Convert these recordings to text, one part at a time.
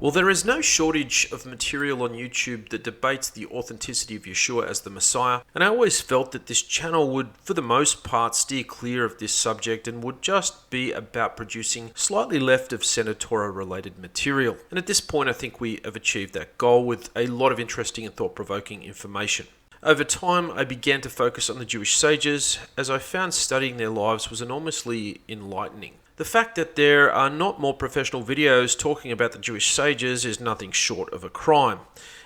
Well, there is no shortage of material on YouTube that debates the authenticity of Yeshua as the Messiah, and I always felt that this channel would, for the most part, steer clear of this subject and would just be about producing slightly left of center Torah-related material. And at this point, I think we have achieved that goal with a lot of interesting and thought-provoking information. Over time, I began to focus on the Jewish sages, as I found studying their lives was enormously enlightening. The fact that there are not more professional videos talking about the Jewish sages is nothing short of a crime.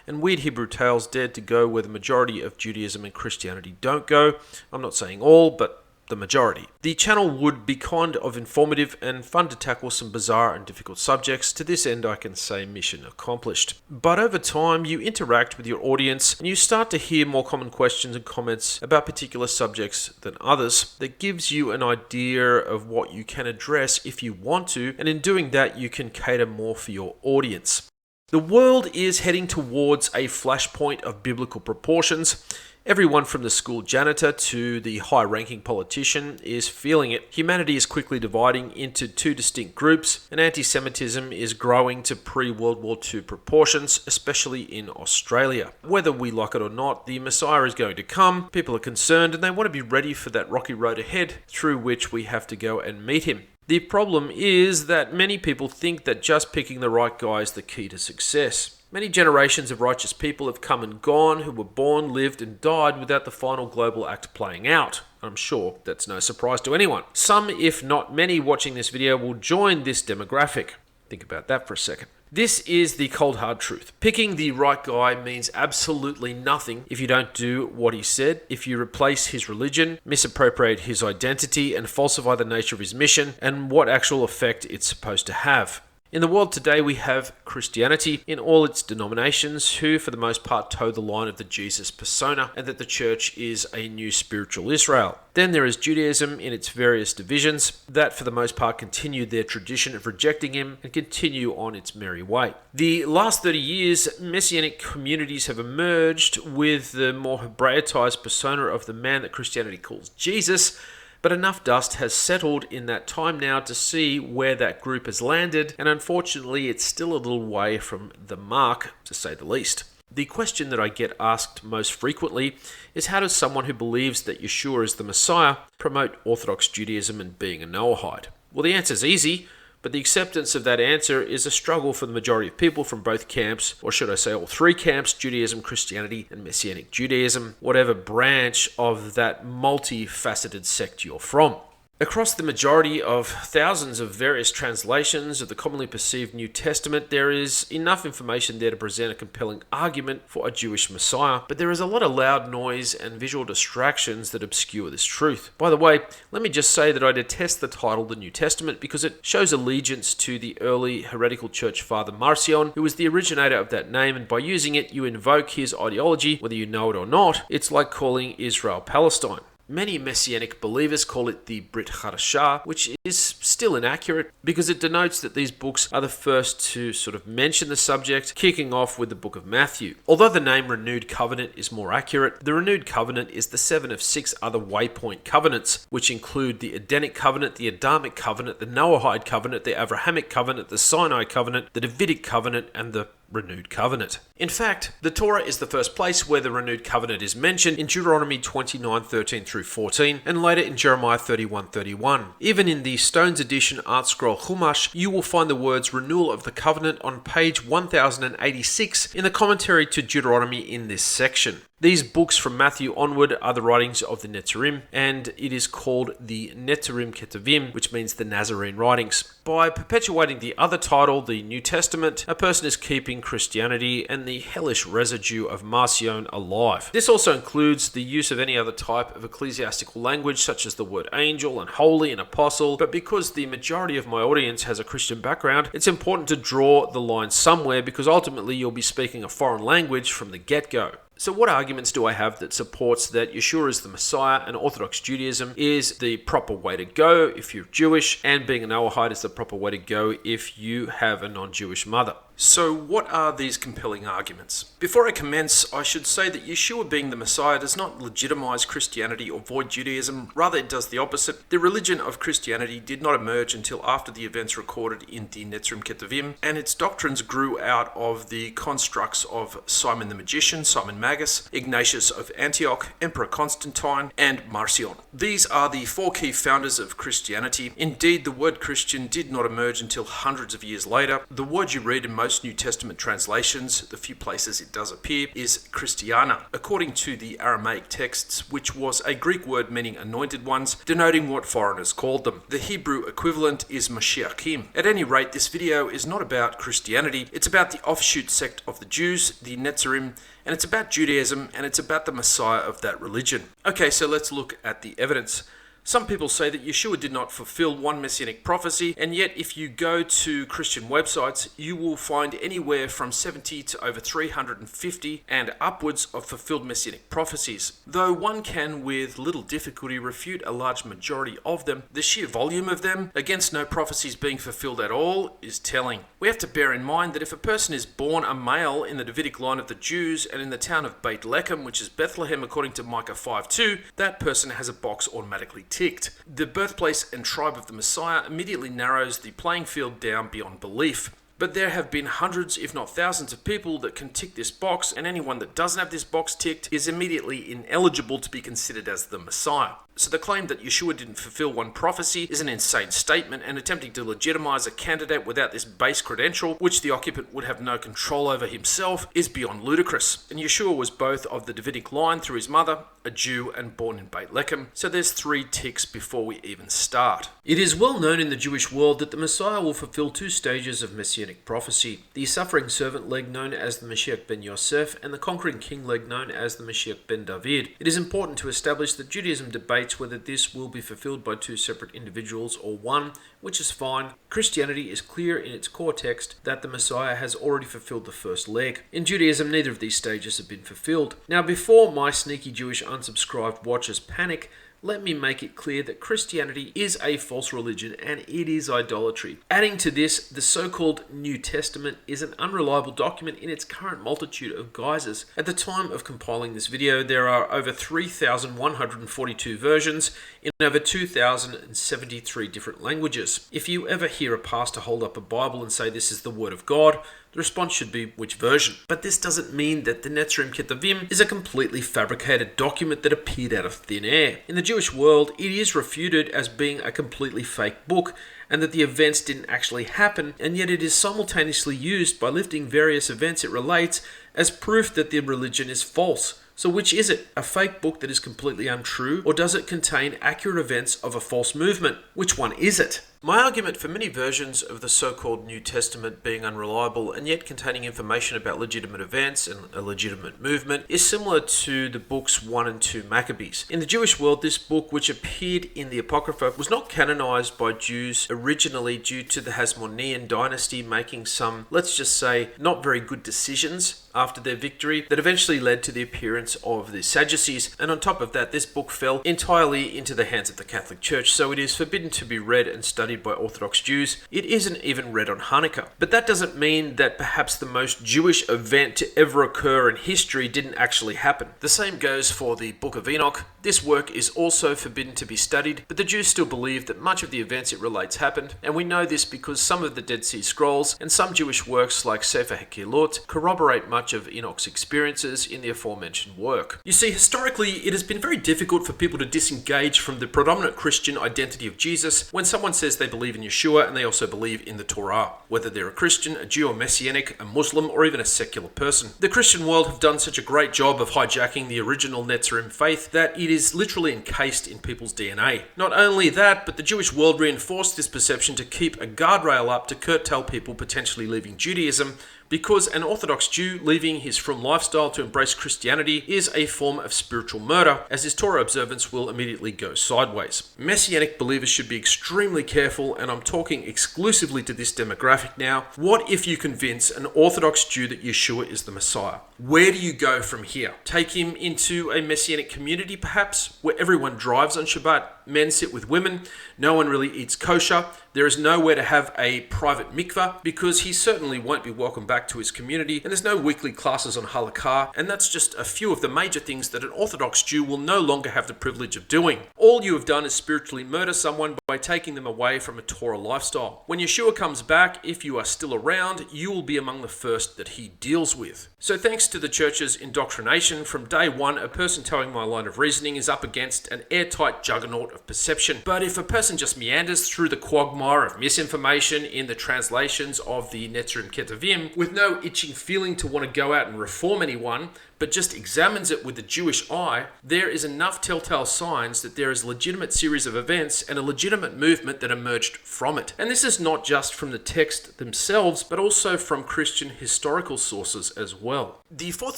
And Weird Hebrew Tales dared to go where the majority of Judaism and Christianity don't go. I'm not saying all, but the majority. The channel would be kind of informative and fun to tackle some bizarre and difficult subjects. To this end, I can say mission accomplished. But over time, you interact with your audience and you start to hear more common questions and comments about particular subjects than others. That gives you an idea of what you can address if you want to, and in doing that, you can cater more for your audience. The world is heading towards a flashpoint of biblical proportions. Everyone from the school janitor to the high-ranking politician is feeling it. Humanity is quickly dividing into two distinct groups, and anti-Semitism is growing to pre-World War II proportions, especially in Australia. Whether we like it or not, the Messiah is going to come. People are concerned, and they want to be ready for that rocky road ahead, through which we have to go and meet him. The problem is that many people think that just picking the right guy is the key to success. Many generations of righteous people have come and gone who were born, lived, and died without the final global act playing out. I'm sure that's no surprise to anyone. Some, if not many, watching this video will join this demographic. Think about that for a second. This is the cold hard truth. Picking the right guy means absolutely nothing if you don't do what he said, if you replace his religion, misappropriate his identity, and falsify the nature of his mission and what actual effect it's supposed to have. In the world today, we have Christianity in all its denominations, who for the most part toe the line of the Jesus persona, and that the church is a new spiritual Israel. Then there is Judaism in its various divisions, that for the most part continue their tradition of rejecting him and continue on its merry way. The last 30 years, Messianic communities have emerged with the more Hebraitized persona of the man that Christianity calls Jesus, but enough dust has settled in that time now to see where that group has landed, and unfortunately it's still a little way from the mark, to say the least. The question that I get asked most frequently is, how does someone who believes that Yeshua is the Messiah promote Orthodox Judaism and being a Noahide? Well, the answer is easy, but the acceptance of that answer is a struggle for the majority of people from both camps, or should I say all three camps, Judaism, Christianity, and Messianic Judaism, whatever branch of that multifaceted sect you're from. Across the majority of thousands of various translations of the commonly perceived New Testament, there is enough information there to present a compelling argument for a Jewish Messiah, but there is a lot of loud noise and visual distractions that obscure this truth. By the way, let me just say that I detest the title the New Testament because it shows allegiance to the early heretical church father Marcion, who was the originator of that name, and by using it you invoke his ideology, whether you know it or not. It's like calling Israel Palestine. Many Messianic believers call it the Brit Hadashah, which is still inaccurate because it denotes that these books are the first to sort of mention the subject, kicking off with the book of Matthew. Although the name Renewed Covenant is more accurate, the Renewed Covenant is the 7 of 6 other waypoint covenants, which include the Edenic Covenant, the Adamic Covenant, the Noahide Covenant, the Abrahamic Covenant, the Sinai Covenant, the Davidic Covenant, and the Renewed Covenant. In fact, the Torah is the first place where the Renewed Covenant is mentioned in Deuteronomy 29:13 through 14, and later in Jeremiah 31:31. Even in the Stones Edition Art Scroll Chumash, you will find the words Renewal of the Covenant on page 1086 in the commentary to Deuteronomy in this section. These books from Matthew onward are the writings of the Netzarim, and it is called the Netzarim Ketuvim, which means the Nazarene writings. By perpetuating the other title, the New Testament, a person is keeping Christianity and the hellish residue of Marcion alive. This also includes the use of any other type of ecclesiastical language, such as the word angel and holy and apostle, but because the majority of my audience has a Christian background, it's important to draw the line somewhere, because ultimately you'll be speaking a foreign language from the get-go. So what arguments do I have that supports that Yeshua is the Messiah and Orthodox Judaism is the proper way to go if you're Jewish, and being a Noahide is the proper way to go if you have a non-Jewish mother? So what are these compelling arguments? Before I commence, I should say that Yeshua being the Messiah does not legitimize Christianity or void Judaism, rather it does the opposite. The religion of Christianity did not emerge until after the events recorded in the Netzarim, and its doctrines grew out of the constructs of Simon the Magician, Simon Magus, Ignatius of Antioch, Emperor Constantine, and Marcion. These are the four key founders of Christianity. Indeed, the word Christian did not emerge until hundreds of years later. The word you read in most New Testament translations, the few places it does appear, is Christiana, according to the Aramaic texts, which was a Greek word meaning anointed ones, denoting what foreigners called them. The Hebrew equivalent is Mashiachim. At any rate, this video is not about Christianity, it's about the offshoot sect of the Jews, the Netzarim, and it's about Judaism, and it's about the Messiah of that religion. Okay, so let's look at the evidence. Some people say that Yeshua did not fulfill one messianic prophecy, and yet if you go to Christian websites, you will find anywhere from 70 to over 350 and upwards of fulfilled messianic prophecies. Though one can with little difficulty refute a large majority of them, the sheer volume of them, against no prophecies being fulfilled at all, is telling. We have to bear in mind that if a person is born a male in the Davidic line of the Jews and in the town of Beit Lechem, which is Bethlehem according to Micah 5:2, that person has a box automatically ticked. The birthplace and tribe of the Messiah immediately narrows the playing field down beyond belief. But there have been hundreds, if not thousands, of people that can tick this box, and anyone that doesn't have this box ticked is immediately ineligible to be considered as the Messiah. So the claim that Yeshua didn't fulfill one prophecy is an insane statement, and attempting to legitimize a candidate without this base credential, which the occupant would have no control over himself, is beyond ludicrous. And Yeshua was both of the Davidic line through his mother, a Jew, and born in Beit Lechem, so there's 3 ticks before we even start. It is well known in the Jewish world that the Messiah will fulfill 2 stages of messianic prophecy: the suffering servant leg known as the Mashiach ben Yosef, and the conquering king leg known as the Mashiach ben David. It is important to establish that Judaism debates whether this will be fulfilled by 2 separate individuals or one, which is fine. Christianity is clear in its core text that the Messiah has already fulfilled the first leg. In Judaism, neither of these stages have been fulfilled. Now, before my sneaky Jewish unsubscribed watchers panic, let me make it clear that Christianity is a false religion and it is idolatry. Adding to this, the so-called New Testament is an unreliable document in its current multitude of guises. At the time of compiling this video, there are over 3,142 versions in over 2,073 different languages. If you ever hear a pastor hold up a Bible and say this is the Word of God, the response should be which version. But this doesn't mean that the Netzarim is a completely fabricated document that appeared out of thin air. In the Jewish world, it is refuted as being a completely fake book, and that the events didn't actually happen, and yet it is simultaneously used by lifting various events it relates as proof that the religion is false. So which is it? A fake book that is completely untrue, or does it contain accurate events of a false movement? Which one is it? My argument for many versions of the so-called New Testament being unreliable and yet containing information about legitimate events and a legitimate movement is similar to the books 1 and 2 Maccabees. In the Jewish world, this book, which appeared in the Apocrypha, was not canonized by Jews originally due to the Hasmonean dynasty making some, let's just say, not very good decisions after their victory that eventually led to the appearance of the Sadducees, and on top of that, this book fell entirely into the hands of the Catholic Church, so it is forbidden to be read and studied by Orthodox Jews. It isn't even read on Hanukkah. But that doesn't mean that perhaps the most Jewish event to ever occur in history didn't actually happen. The same goes for the Book of Enoch. This work is also forbidden to be studied, but the Jews still believe that much of the events it relates happened, and we know this because some of the Dead Sea Scrolls and some Jewish works like Sefer HaKehilot corroborate much of Enoch's experiences in the aforementioned work. You see, historically, it has been very difficult for people to disengage from the predominant Christian identity of Jesus when someone says they believe in Yeshua and they also believe in the Torah, whether they're a Christian, a Jew, a Messianic, a Muslim, or even a secular person. The Christian world have done such a great job of hijacking the original Netzarim faith that it is literally encased in people's DNA. Not only that, but the Jewish world reinforced this perception to keep a guardrail up to curtail people potentially leaving Judaism, because an Orthodox Jew leaving his frum lifestyle to embrace Christianity is a form of spiritual murder, as his Torah observance will immediately go sideways. Messianic believers should be extremely careful, and I'm talking exclusively to this demographic now. What if you convince an Orthodox Jew that Yeshua is the Messiah? Where do you go from here? Take him into a Messianic community, perhaps, where everyone drives on Shabbat, men sit with women, no one really eats kosher, There is nowhere to have a private mikveh because he certainly won't be welcome back to his community, and there's no weekly classes on halakha, and that's just a few of the major things that an Orthodox Jew will no longer have the privilege of doing. All you have done is spiritually murder someone by taking them away from a Torah lifestyle. When Yeshua comes back, if you are still around, you will be among the first that he deals with. So thanks to the church's indoctrination, from day one, a person towing my line of reasoning is up against an airtight juggernaut of perception. But if a person just meanders through the quagmire of misinformation in the translations of the Netzarim Ketuvim, with no itching feeling to want to go out and reform anyone, but just examines it with the Jewish eye, there is enough telltale signs that there is a legitimate series of events and a legitimate movement that emerged from it. And this is not just from the text themselves, but also from Christian historical sources as well. The 4th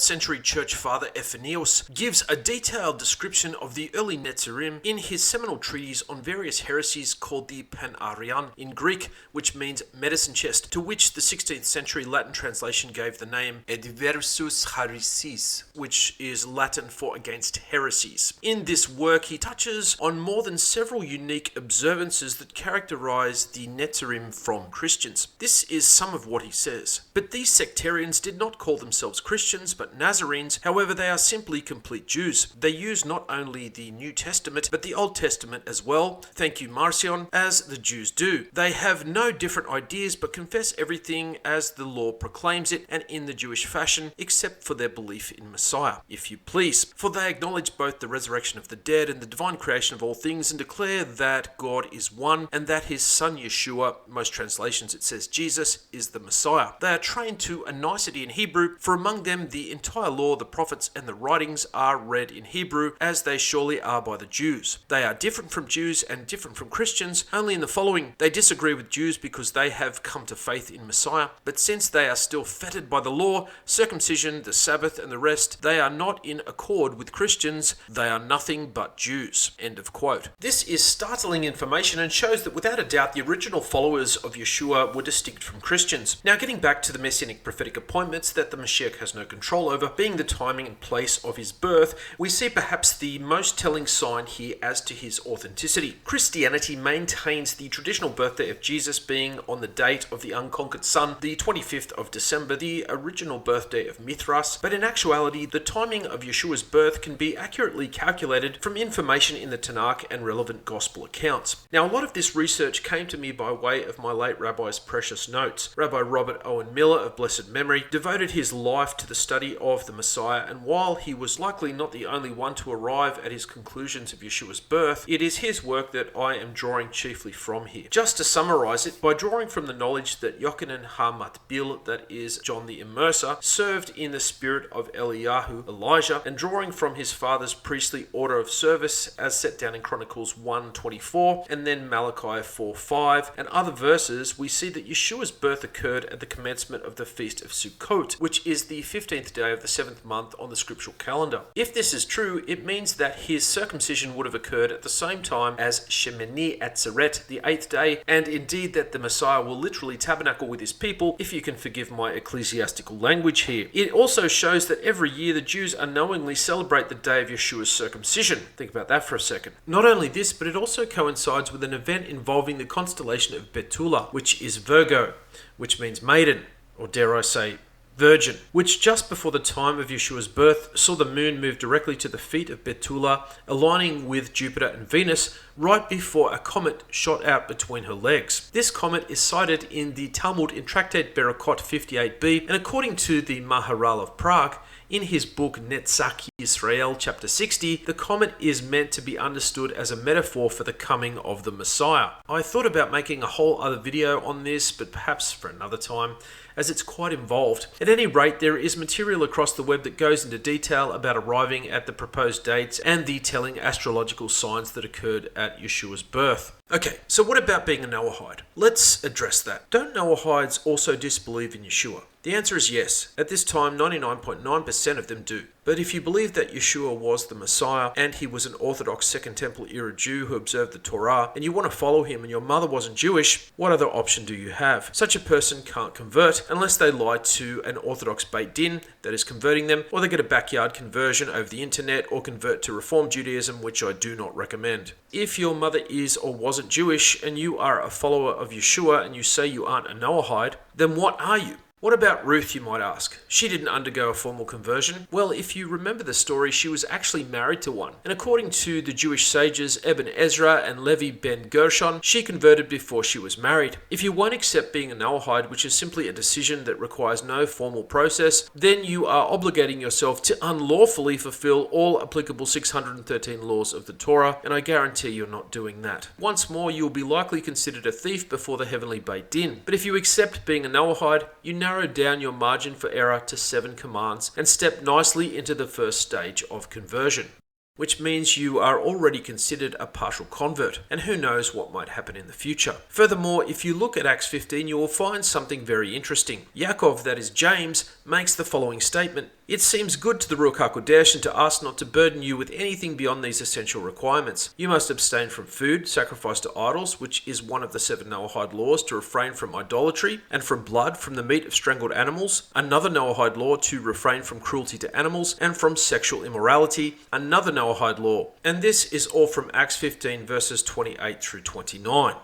century church father Ephanios gives a detailed description of the early Netzarim in his seminal treatise on various heresies called the Pan-Arian in Greek, which means medicine chest, to which the 16th century Latin translation gave the name Adversus Haeresis, which is Latin for against heresies. In this work, he touches on more than several unique observances that characterize the Netzarim from Christians. This is some of what he says. But these sectarians did not call themselves Christians, but Nazarenes. However, they are simply complete Jews. They use not only the New Testament, but the Old Testament as well, thank you Marcion, as the Jews do. They have no different ideas, but confess everything as the law proclaims it, and in the Jewish fashion, except for their belief in Messiah, if you please. For they acknowledge both the resurrection of the dead and the divine creation of all things, and declare that God is one, and that his son Yeshua, most translations it says Jesus, is the Messiah. They are trained to a nicety in Hebrew, for among them the entire law, the prophets, and the writings are read in Hebrew, as they surely are by the Jews. They are different from Jews and different from Christians, only in the following: they disagree with Jews because they have come to faith in Messiah, but since they are still fettered by the law, circumcision, the Sabbath, and the rest, they are not in accord with Christians. They are nothing but Jews. End of quote. This is startling information and shows that without a doubt the original followers of Yeshua were distinct from Christians. Now, getting back to the messianic prophetic appointments that the Mashiach has no control over, being the timing and place of his birth, we see perhaps the most telling sign here as to his authenticity. Christianity maintains the traditional birthday of Jesus being on the date of the unconquered sun, the 25th of December, the original birthday of Mithras, but in actuality, the timing of Yeshua's birth can be accurately calculated from information in the Tanakh and relevant gospel accounts. Now, a lot of this research came to me by way of my late rabbi's precious notes. Rabbi Robert Owen Miller of blessed memory devoted his life to the study of the Messiah, and while he was likely not the only one to arrive at his conclusions of Yeshua's birth, it is his work that I am drawing chiefly from here. Just to summarize it, by drawing from the knowledge that Yochanan ha-Matbil, that is John the Immerser, served in the spirit of Eliyahu, Elijah, and drawing from his father's priestly order of service as set down in Chronicles 1:24 and then Malachi 4:5 and other verses, we see that Yeshua's birth occurred at the commencement of the Feast of Sukkot, which is the 15th day of the 7th month on the scriptural calendar. If this is true, it means that his circumcision would have occurred at the same time as Shemini Atzeret, the 8th day, and indeed that the Messiah will literally tabernacle with his people, if you can forgive my ecclesiastical language here. It also shows that every year the Jews unknowingly celebrate the day of Yeshua's circumcision. Think about that for a second. Not only this, but it also coincides with an event involving the constellation of Betula, which is Virgo, which means maiden, or dare I say, virgin, which just before the time of Yeshua's birth saw the moon move directly to the feet of Betula, aligning with Jupiter and Venus right before a comet shot out between her legs. This comet is cited in the Talmud in Tractate Berakot 58b, and according to the Maharal of Prague, in his book Netzach Yisrael, chapter 60, the comet is meant to be understood as a metaphor for the coming of the Messiah. I thought about making a whole other video on this, but perhaps for another time, as it's quite involved. At any rate, there is material across the web that goes into detail about arriving at the proposed dates and the telling astrological signs that occurred at Yeshua's birth. Okay, so what about being a Noahide? Let's address that. Don't Noahides also disbelieve in Yeshua? The answer is yes. At this time, 99.9% of them do. But if you believe that Yeshua was the Messiah and he was an Orthodox Second Temple era Jew who observed the Torah, and you want to follow him and your mother wasn't Jewish, what other option do you have? Such a person can't convert unless they lie to an Orthodox Beit Din that is converting them, or they get a backyard conversion over the internet, or convert to Reform Judaism, which I do not recommend. If your mother is or wasn't Jewish and you are a follower of Yeshua and you say you aren't a Noahide, then what are you? What about Ruth, you might ask? She didn't undergo a formal conversion. Well, if you remember the story, she was actually married to one. And according to the Jewish sages Ibn Ezra and Levi ben Gershon, she converted before she was married. If you won't accept being a Noahide, which is simply a decision that requires no formal process, then you are obligating yourself to unlawfully fulfill all applicable 613 laws of the Torah, and I guarantee you're not doing that. Once more, you will be likely considered a thief before the heavenly Beit Din. But if you accept being a Noahide, you narrow down your margin for error to 7 commands and step nicely into the first stage of conversion, which means you are already considered a partial convert, and who knows what might happen in the future. Furthermore, if you look at Acts 15, you will find something very interesting. Yaakov, that is James, makes the following statement: "It seems good to the Ruach HaKodesh and to us not to burden you with anything beyond these essential requirements. You must abstain from food sacrificed to idols, which is one of the 7 Noahide laws, to refrain from idolatry, and from blood, from the meat of strangled animals. Another Noahide law, to refrain from cruelty to animals, and from sexual immorality. Another Noahide law." And this is all from Acts 15 verses 28 through 29.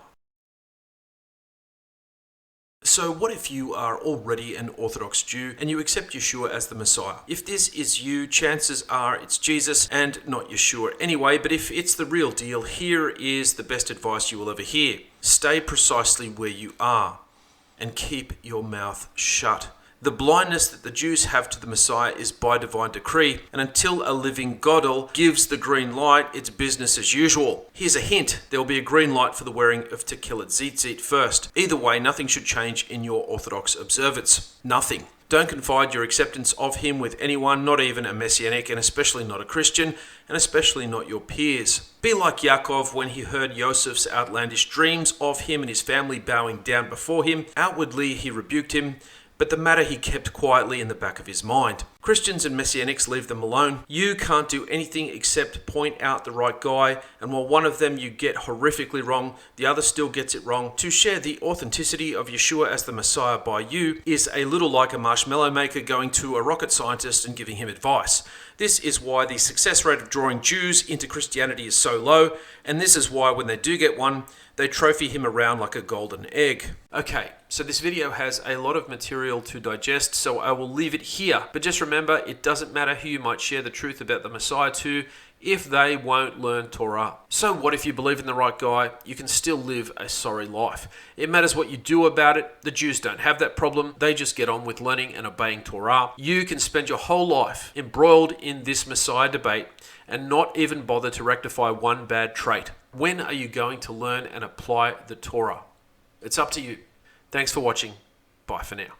So what if you are already an Orthodox Jew and you accept Yeshua as the Messiah? If this is you, chances are it's Jesus and not Yeshua anyway, but if it's the real deal, here is the best advice you will ever hear. Stay precisely where you are and keep your mouth shut. The blindness that the Jews have to the Messiah is by divine decree, and until a living Godel gives the green light, it's business as usual. Here's a hint: there will be a green light for the wearing of Tekilat Tzitzit first. Either way, nothing should change in your Orthodox observance. Nothing. Don't confide your acceptance of him with anyone, not even a Messianic, and especially not a Christian, and especially not your peers. Be like Yaakov when he heard Yosef's outlandish dreams of him and his family bowing down before him. Outwardly, he rebuked him, but the matter he kept quietly in the back of his mind. Christians and Messianics, leave them alone. You can't do anything except point out the right guy, and while one of them you get horrifically wrong, the other still gets it wrong. To share the authenticity of Yeshua as the Messiah by you is a little like a marshmallow maker going to a rocket scientist and giving him advice. This is why the success rate of drawing Jews into Christianity is so low, and this is why when they do get one, they trophy him around like a golden egg. Okay, so this video has a lot of material to digest, so I will leave it here. But just remember, it doesn't matter who you might share the truth about the Messiah to if they won't learn Torah. So what if you believe in the right guy? You can still live a sorry life. It matters what you do about it. The Jews don't have that problem. They just get on with learning and obeying Torah. You can spend your whole life embroiled in this Messiah debate and not even bother to rectify one bad trait. When are you going to learn and apply the Torah? It's up to you. Thanks for watching. Bye for now.